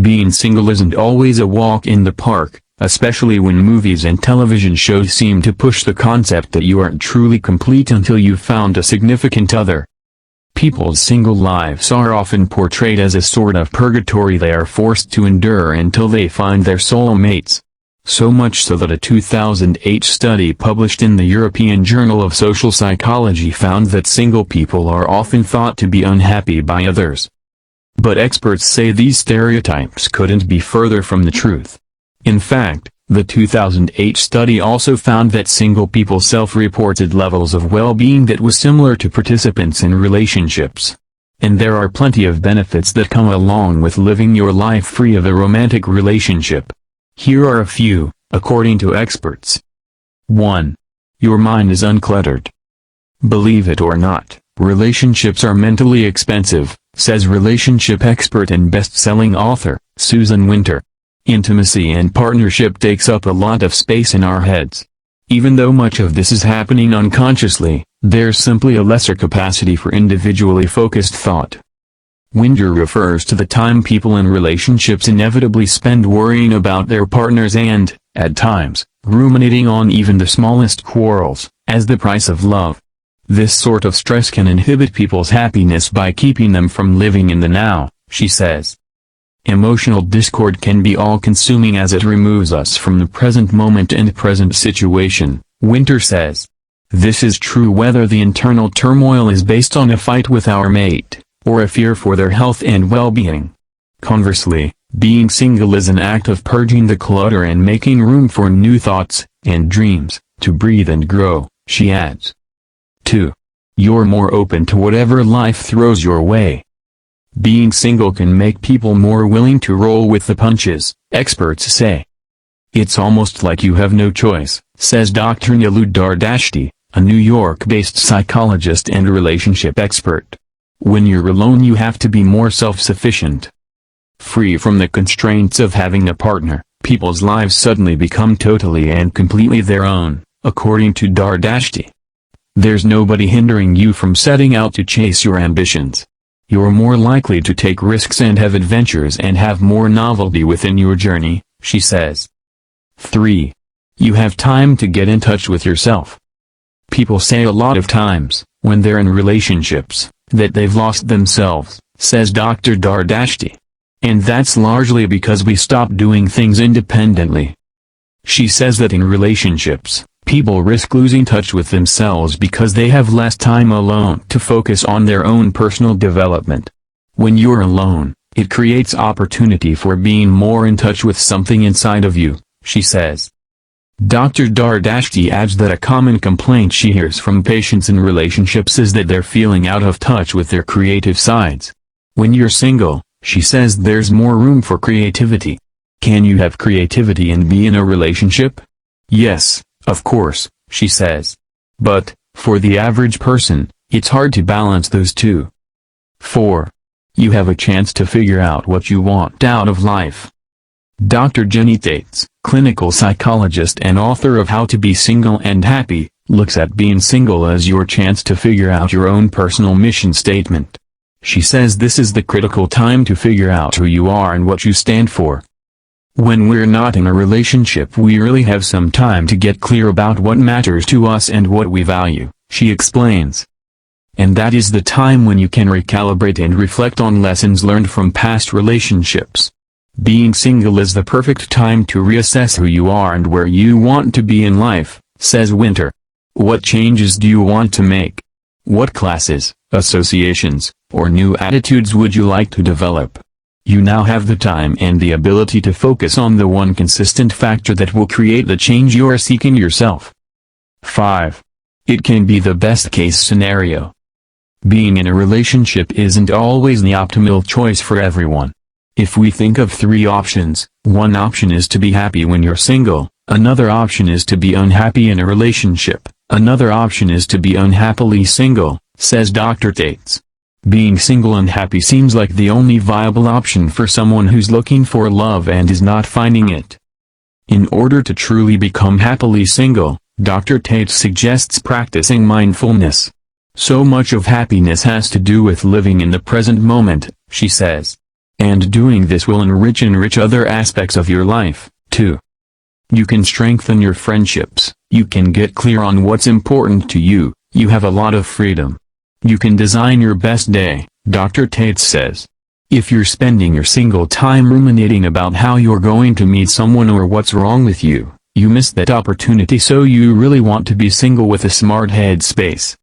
Being single isn't always a walk in the park, especially when movies and television shows seem to push the concept that you aren't truly complete until you've found a significant other. People's single lives are often portrayed as a sort of purgatory they are forced to endure until they find their soulmates. So much so that a 2008 study published in the European Journal of Social Psychology found that single people are often thought to be unhappy by others. But experts say these stereotypes couldn't be further from the truth. In fact, the 2008 study also found that single people self-reported levels of well-being that was similar to participants in relationships. And there are plenty of benefits that come along with living your life free of a romantic relationship. Here are a few, according to experts. 1. Your mind is uncluttered. Believe it or not, relationships are mentally expensive, says relationship expert and best-selling author, Susan Winter. Intimacy and partnership takes up a lot of space in our heads. Even though much of this is happening unconsciously, there's simply a lesser capacity for individually focused thought. Winter refers to the time people in relationships inevitably spend worrying about their partners and, at times, ruminating on even the smallest quarrels, as the price of love. This sort of stress can inhibit people's happiness by keeping them from living in the now, she says. Emotional discord can be all-consuming as it removes us from the present moment and present situation, Winter says. This is true whether the internal turmoil is based on a fight with our mate, or a fear for their health and well-being. Conversely, being single is an act of purging the clutter and making room for new thoughts, and dreams, to breathe and grow, she adds. 2. You're more open to whatever life throws your way. Being single can make people more willing to roll with the punches, experts say. It's almost like you have no choice, says Dr. Nilu Dardashti, a New York-based psychologist and relationship expert. When you're alone you have to be more self-sufficient. Free from the constraints of having a partner, people's lives suddenly become totally and completely their own, according to Dardashti. There's nobody hindering you from setting out to chase your ambitions. You're more likely to take risks and have adventures and have more novelty within your journey, she says. 3. You have time to get in touch with yourself. People say a lot of times, when they're in relationships, that they've lost themselves, says Dr. Dardashti. And that's largely because we stop doing things independently. She says that in relationships, people risk losing touch with themselves because they have less time alone to focus on their own personal development. When you're alone, it creates opportunity for being more in touch with something inside of you, she says. Dr. Dardashti adds that a common complaint she hears from patients in relationships is that they're feeling out of touch with their creative sides. When you're single, she says there's more room for creativity. Can you have creativity and be in a relationship? Yes, of course, she says. But, for the average person, it's hard to balance those two. 4. You have a chance to figure out what you want out of life. Dr. Jenny Tates, clinical psychologist and author of How to Be Single and Happy, looks at being single as your chance to figure out your own personal mission statement. She says this is the critical time to figure out who you are and what you stand for. When we're not in a relationship we really have some time to get clear about what matters to us and what we value, she explains. And that is the time when you can recalibrate and reflect on lessons learned from past relationships. Being single is the perfect time to reassess who you are and where you want to be in life, says Winter. What changes do you want to make? What classes, associations, or new attitudes would you like to develop? You now have the time and the ability to focus on the one consistent factor that will create the change you are seeking yourself. 5. It can be the best-case scenario. Being in a relationship isn't always the optimal choice for everyone. If we think of 3 options, one option is to be happy when you're single, another option is to be unhappy in a relationship, another option is to be unhappily single, says Dr. Tates. Being single and happy seems like the only viable option for someone who's looking for love and is not finding it. In order to truly become happily single, Dr. Tates suggests practicing mindfulness. So much of happiness has to do with living in the present moment, she says. And doing this will enrich other aspects of your life, too. You can strengthen your friendships, you can get clear on what's important to you, you have a lot of freedom. You can design your best day, Dr. Tate says. If you're spending your single time ruminating about how you're going to meet someone or what's wrong with you, you miss that opportunity, so you really want to be single with a smart headspace.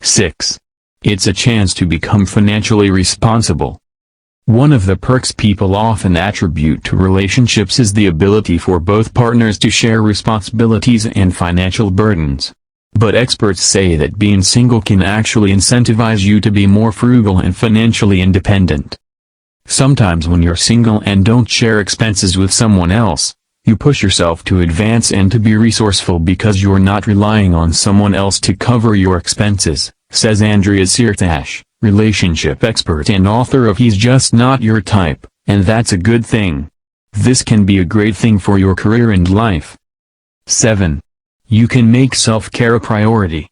6. It's a chance to become financially responsible. One of the perks people often attribute to relationships is the ability for both partners to share responsibilities and financial burdens. But experts say that being single can actually incentivize you to be more frugal and financially independent. Sometimes when you're single and don't share expenses with someone else, you push yourself to advance and to be resourceful because you're not relying on someone else to cover your expenses, says Andrea Sirtash, relationship expert and author of He's Just Not Your Type, and that's a good thing. This can be a great thing for your career and life. 7. You can make self-care a priority.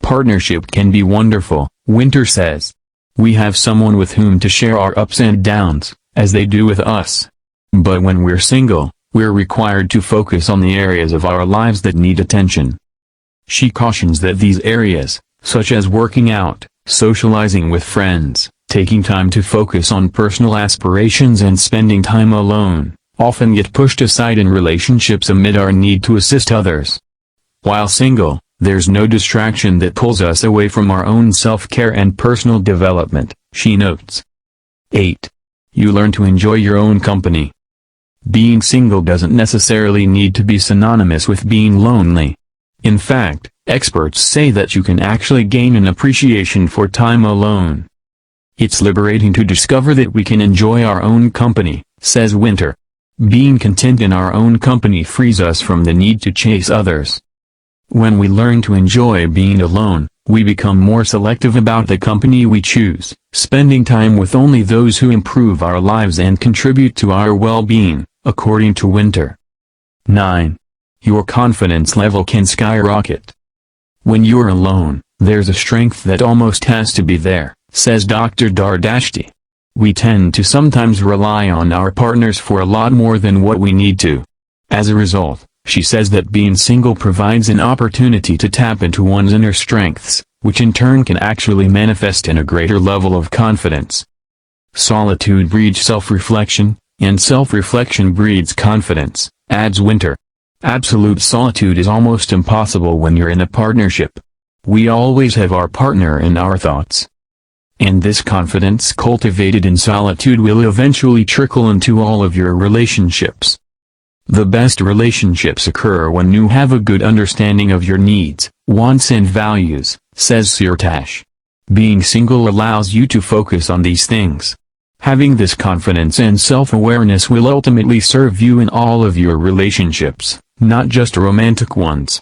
Partnership can be wonderful, Winter says. We have someone with whom to share our ups and downs, as they do with us. But when we're single, we're required to focus on the areas of our lives that need attention. She cautions that these areas, such as working out, socializing with friends, taking time to focus on personal aspirations and spending time alone, often get pushed aside in relationships amid our need to assist others. While single, there's no distraction that pulls us away from our own self-care and personal development, she notes. 8. You learn to enjoy your own company. Being single doesn't necessarily need to be synonymous with being lonely. In fact, experts say that you can actually gain an appreciation for time alone. It's liberating to discover that we can enjoy our own company, says Winter. Being content in our own company frees us from the need to chase others. When we learn to enjoy being alone, we become more selective about the company we choose, spending time with only those who improve our lives and contribute to our well-being, according to Winter. 9. Your confidence level can skyrocket. When you're alone, there's a strength that almost has to be there, says Dr. Dardashti. We tend to sometimes rely on our partners for a lot more than what we need to. As a result, she says that being single provides an opportunity to tap into one's inner strengths, which in turn can actually manifest in a greater level of confidence. Solitude breeds self-reflection, and self-reflection breeds confidence, adds Winter. Absolute solitude is almost impossible when you're in a partnership. We always have our partner in our thoughts. And this confidence cultivated in solitude will eventually trickle into all of your relationships. The best relationships occur when you have a good understanding of your needs, wants and values, says Sirtash. Being single allows you to focus on these things. Having this confidence and self-awareness will ultimately serve you in all of your relationships, not just romantic ones.